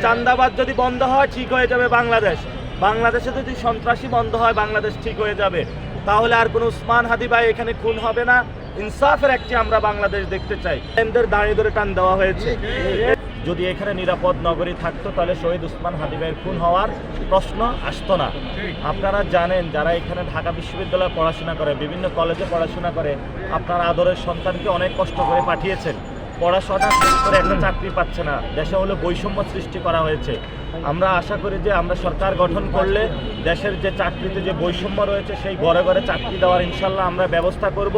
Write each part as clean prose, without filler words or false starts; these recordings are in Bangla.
চাঁদাবাজ যদি বন্ধ হয় ঠিক হয়ে যাবে বাংলাদেশ। বাংলাদেশে যদি সন্ত্রাসী বন্ধ হয় বাংলাদেশ ঠিক হয়ে যাবে। তাহলে আর কোনো উসমান হাদি ভাই এখানে খুন হবে না। ইনসাফের একটি আমরা বাংলাদেশ দেখতে চাই। এদের দাঁড়িয়ে ধরে টান দেওয়া হয়েছে। যদি এখানে নিরাপদ নগরী থাকতো তাহলে শহীদ উসমান হাদি ভাইয়ের খুন হওয়ার প্রশ্ন আসতো না। আপনারা জানেন যারা এখানে ঢাকা বিশ্ববিদ্যালয়ে পড়াশোনা করে, বিভিন্ন কলেজে পড়াশোনা করে, আপনার আদরের সন্তানকে অনেক কষ্ট করে পাঠিয়েছেন, পড়াশোনা শেষ করে একটা চাকরি পাচ্ছে না। দেশে হলো বৈষম্য সৃষ্টি করা হয়েছে। আমরা আশা করি যে আমরা সরকার গঠন করলে দেশের যে চাকরিতে যে বৈষম্য রয়েছে সেই ঘরে ঘরে চাকরি দেওয়ার ইনশাল্লাহ আমরা ব্যবস্থা করব,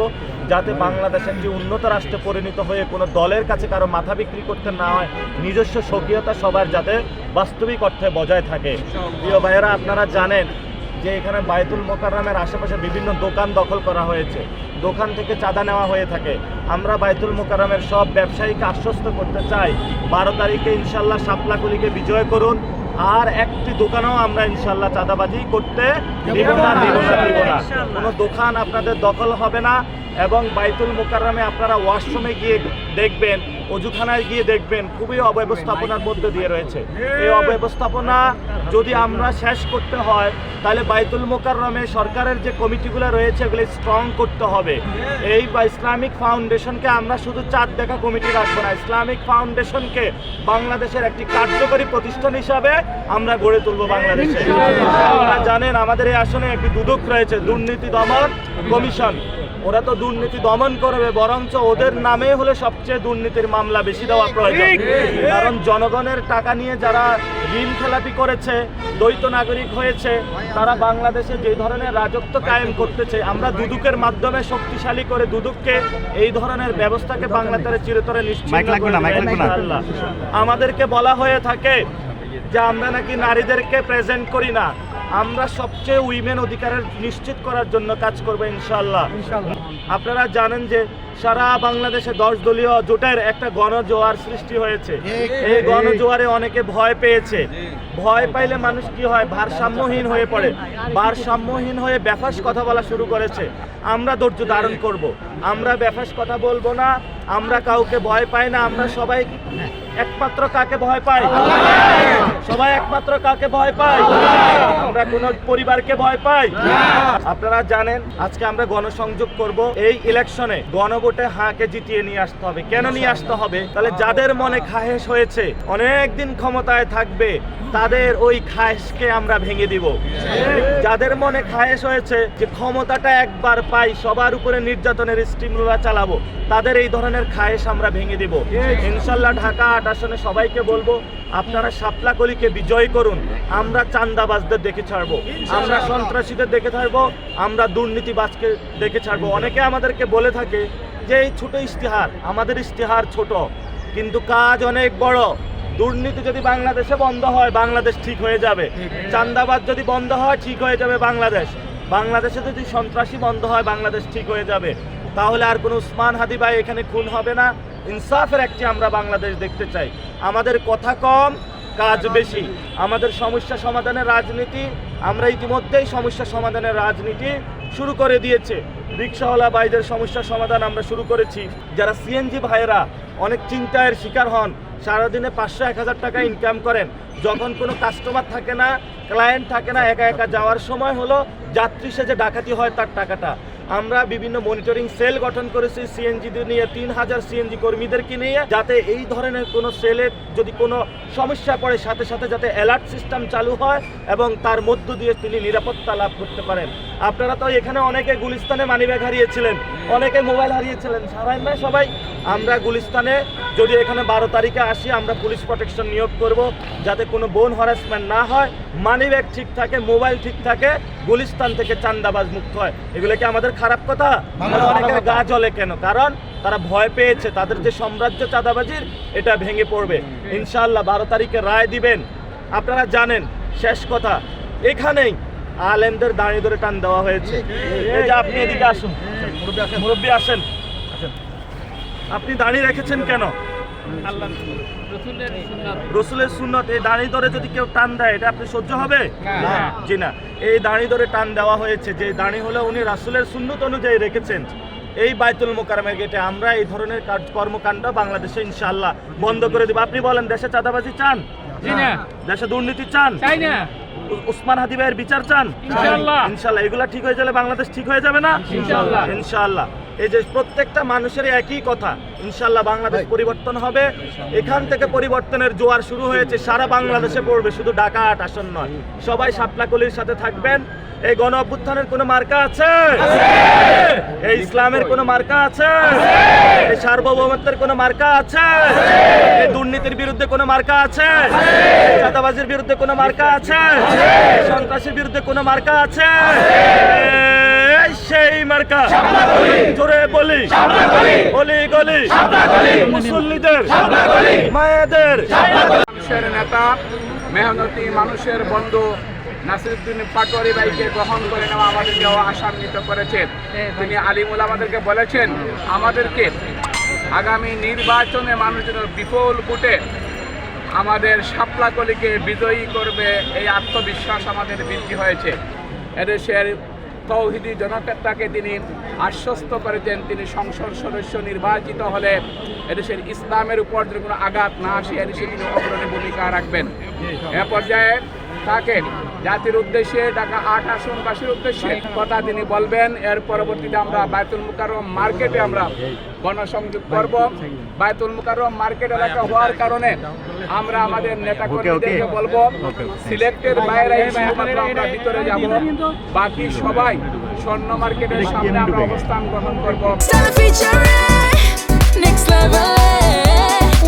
যাতে বাংলাদেশ একটি উন্নত রাষ্ট্রে পরিণত হয়ে কোনো দলের কাছে কারো মাথা বিক্রি করতে না হয়, নিজস্ব স্বকীয়তা সবার যাতে বাস্তবিক অর্থে বজায় থাকে। প্রিয় ভাইয়েরা, আপনারা জানেন যে এখানে বায়তুল মোকাররমের আশেপাশে বিভিন্ন দোকান দখল করা হয়েছে, দোকান থেকে চাঁদা নেওয়া হয়ে থাকে। আমরা বায়তুল মোকাররমের সব ব্যবসায়ীকে আশ্বস্ত করতে চাই 12 তারিখে ইনশাল্লাহ শাপলাকলিকে বিজয় করুন। আর একটি দোকানও আমরা ইনশাল্লাহ চাঁদাবাজি করতে দিব না। কোনো দোকান আপনাদের দখল হবে না। এবং বায়তুল মোকাররমে আপনারা ওয়াশরুমে গিয়ে দেখবেন, অজুখানায় গিয়ে দেখবেন, খুবই অব্যবস্থাপনার মধ্যে দিয়ে রয়েছে। এই অব্যবস্থাপনা যদি আমরা শেষ করতে হয় তাহলে বায়তুল মোকাররমে সরকারের যে কমিটিগুলো রয়েছে এগুলো স্ট্রং করতে হবে। এই ইসলামিক ফাউন্ডেশনকে আমরা শুধু চাঁদ দেখা কমিটি রাখবো না, ইসলামিক ফাউন্ডেশনকে বাংলাদেশের একটি কার্যকরী প্রতিষ্ঠান হিসাবে আমরা গড়ে তুলবো বাংলাদেশে। আপনারা জানেন আমাদের এই আসনে একটি দুদক রয়েছে, দুর্নীতি দমন কমিশন। ওরা তো দুর্নীতি দমন করবে, বরঞ্চ ওদের নামে হলে সবচেয়ে দুর্নীতির মামলা বেশি দেওয়া প্রয়োজন। কারণ জনগণের টাকা নিয়ে যারা ঋণ খেলাপি করেছে, দ্বৈত নাগরিক হয়েছে, তারা বাংলাদেশে যে ধরনের রাজত্ব কায়েম করতেছে, আমরা দুদকের মাধ্যমে শক্তিশালী করে দুদককে এই ধরনের ব্যবস্থাকে বাংলাদেশে চিরতরে নিশ্চিত করব। আমাদেরকে বলা হয়ে থাকে যে আমরা নাকি নারীদেরকে প্রেজেন্ট করি না, আমরা সবচেয়ে উইমেন অধিকারের নিশ্চিত করার জন্য কাজ করবো ইনশাআল্লাহ। আপনারা জানেন যে সারা বাংলাদেশে 10 দলীয় জোটের একটা গণজোয়ার সৃষ্টি হয়েছে। এই গণজোয়ারে অনেকে ভয় পেয়েছে। ভয় পাইলে মানুষ কি হয়, ভারসাম্যহীন হয়ে পড়ে। ভারসাম্যহীন হয়ে বেফাস কথা বলা শুরু করেছে। আমরা ধৈর্য ধারণ করব, আমরা বেফাস কথা বলবো না, আমরা কাউকে ভয় পাই না। আমরা সবাই একমাত্র কাকে ভয় পাই? সবাই একমাত্র কাকে ভয় পাই? আমরা কোন পরিবারকে ভয় পাই? আপনারা জানেন আজকে আমরা গণসংযোগ করব। এই ইলেকশনে গণভোটে হাঁকে জিতিয়ে নিয়ে আসতে হবে। কেন নিয়ে আসতে হবে? তাহলে যাদের মনে খাহেশ হয়েছে অনেক দিন ক্ষমতায় থাকবে, তাদের ওই খাহেশকে আমরা ভেঙে দিব। যাদের মনে খাহেশ হয়েছে যে ক্ষমতাটা একবার পাই, সবার উপরে নির্যাতনের স্টিমুলা চালাবো, তাদের এই ধরনের খাহেশ আমরা ভেঙে দিব ইনশাল্লাহ। ঢাকা 8 আসনে সবাইকে বলবো আপনারা শাপলাকলিকে বিজয় করুন। আমরা চাঁদাবাজদের দেখে ছাড়বো, আমরা সন্ত্রাসীদের দেখে ছাড়বো, আমরা দুর্নীতিবাজকে দেখে ছাড়বো। অনেকে আমাদেরকে বলে থাকে যে এই ছোট ইশতেহার, আমাদের ইশতেহার ছোট কিন্তু কাজ অনেক বড়। দুর্নীতি যদি বাংলাদেশে বন্ধ হয় বাংলাদেশ ঠিক হয়ে যাবে। চাঁদাবাজ যদি বন্ধ হয় ঠিক হয়ে যাবে বাংলাদেশ। বাংলাদেশে যদি সন্ত্রাসী বন্ধ হয় বাংলাদেশ ঠিক হয়ে যাবে। তাহলে আর কোনো উসমান হাদি ভাই এখানে খুন হবে না। ইনসাফের একটি আমরা বাংলাদেশ দেখতে চাই। আমাদের কথা কম, কাজ বেশি। আমাদের সমস্যা সমাধানের রাজনীতি, আমরা ইতিমধ্যেই সমস্যা সমাধানের রাজনীতি শুরু করে দিয়েছে। রিক্সাওয়ালা ভাইদের সমস্যা সমাধান আমরা শুরু করেছি। যারা সিএনজি ভাইয়েরা অনেক চিন্তার শিকার হন, সারাদিনে 500-1000 টাকা ইনকাম করেন, যখন কোনো কাস্টমার থাকে না, ক্লায়েন্ট থাকে না, একা একা যাওয়ার সময় হলো যাত্রী সেজে ডাকাতি হয় তার টাকাটা। আমরা বিভিন্ন মনিটরিং সেল গঠন করেছি সিএনজি নিয়ে, 3000 সিএনজি কর্মীদেরকে নিয়ে, যাতে এই ধরনের কোনো সেলের যদি কোনো সমস্যা পড়ে সাথে সাথে যাতে অ্যালার্ট সিস্টেম চালু হয় এবং তার মধ্য দিয়ে তিনি নিরাপত্তা লাভ করতে পারেন। আপনারা তো এখানে অনেকে গুলিস্তানে মানিব্যাগ হারিয়েছিলেন, অনেকে মোবাইল হারিয়েছিলেন, সারাই না সবাই। আমরা গুলিস্তানে যদি এখানে 12 তারিখে আসি, আমরা পুলিশ প্রোটেকশন নিয়োগ করব যাতে কোনো বোন হ্যারাসমেন্ট না হয়, মানিব্যাগ ঠিক থাকে, মোবাইল ঠিক থাকে, গুলিস্তান থেকে চাঁদাবাজ মুক্ত হয়। এগুলো কি আমাদের খারাপ কথা? অনেকের গা জ্বলে কেন? কারণ তারা ভয় পেয়েছে তাদের যে সাম্রাজ্য চাঁদাবাজির এটা ভেঙে পড়বে ইনশাআল্লাহ। 12 তারিখে রায় দিবেন। আপনারা জানেন, শেষ কথা, এখানেই আলেমদের দাঁড়িয়ে ধরে টান দেওয়া হয়েছে। এই যে আপনি এদিকে আসুন, মুরব্বী আসেন, আপনি দাঁড়িয়ে রেখেছেন কেন? রসুলের সুন্নত। এই দাঁড়িয়ে ধরে যদি কেউ টান দেয় এটা আপনি সহ্য হবে? জি না। এই দাঁড়িয়ে ধরে টান দেওয়া হয়েছে, যে দাঁড়িয়ে হলে উনি রাসূলের সুন্নত অনুযায়ী রেখেছেন। এই বায়তুল মোকাররমের গেটে আমরা এই ধরনের কর্মকাণ্ড বাংলাদেশে ইনশাআল্লাহ বন্ধ করে দেব। আপনি বলেন, দেশে চাঁদাবাজি চান? জি না। দেশে দুর্নীতি চান? চাই না। উসমান হাদি ভাইয়ের বিচার চান? ইনশাআল্লাহ। ইনশাআল্লাহ। এগুলা ঠিক হয়ে গেলে বাংলাদেশ ঠিক হয়ে যাবে না? ইনশাআল্লাহ। ইনশাআল্লাহ। এই যে প্রত্যেকটা মানুষের একই কথা, ইনশাআল্লাহ বাংলাদেশ পরিবর্তন হবে। এখান থেকে পরিবর্তনের জোয়ার শুরু হয়েছে, সারা বাংলাদেশে পড়বে, শুধু ঢাকা 8 আসন নয়। সবাই শাপলাকলির সাথে থাকবেন। এই গণ অভ্যুত্থানের কোনো মার্কা আছে? এই ইসলামের কোনো মার্কা আছে? এই সার্বভৌমত্বের কোনো মার্কা আছে? এই দুর্নীতির বিরুদ্ধে কোনো মার্কা আছে? এই চাঁদাবাজির বিরুদ্ধে কোনো মার্কা আছে? এই সন্ত্রাসের বিরুদ্ধে কোনো মার্কা আছে? এই সেই মার্কা। জোরে বলি, অলি গলি, মুসল্লিদের, মায়েদের। মানুষের নেতা, মেহনতি মানুষের বন্ধু নাসিরউদ্দিন পাটোয়ারি ভাইকে গ্রহণ করে নেওয়া আমাদেরকে আশান্বিত করেছেন। তিনি আলিমুল আমাদেরকে বলেছেন, আমাদেরকে আগামী নির্বাচনে মানুষ যেন বিপুল ভোটে আমাদের শাপলাকলিকে বিজয়ী করবে, এই আত্মবিশ্বাস আমাদের বৃদ্ধি হয়েছে। এদেশের তৌহিদি জনতাকে তিনি আশ্বস্ত করেছেন, তিনি সংসদ সদস্য নির্বাচিত হলে এদেশের ইসলামের উপর যদি কোনো আঘাত না আসে, এদেশে তিনি অগ্রণী ভূমিকা রাখবেন। এ পর্যায়ে তাকে জাতির উদ্দেশ্যে, ঢাকা 8 আসনবাসীর উদ্দেশ্যে কথা তিনি বলবেন। এর পরবর্তীতে আমরা বায়তুল মুকাররম মার্কেটে আমরা গণসংযোগ করব। বায়তুল মুকাররম মার্কেট এলাকা হওয়ার কারণে আমরা আমাদের নেতাকর্মীদেরকে বলবো, সিলেক্টের বাইরে শুধুমাত্র আমরা ভিতরে যাব, বাকি সবাই স্বর্ণ মার্কেটের সামনে আমরা অবস্থান গ্রহণ করব। Next level,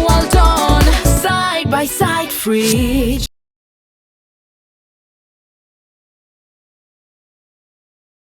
well done, side by side, fridge.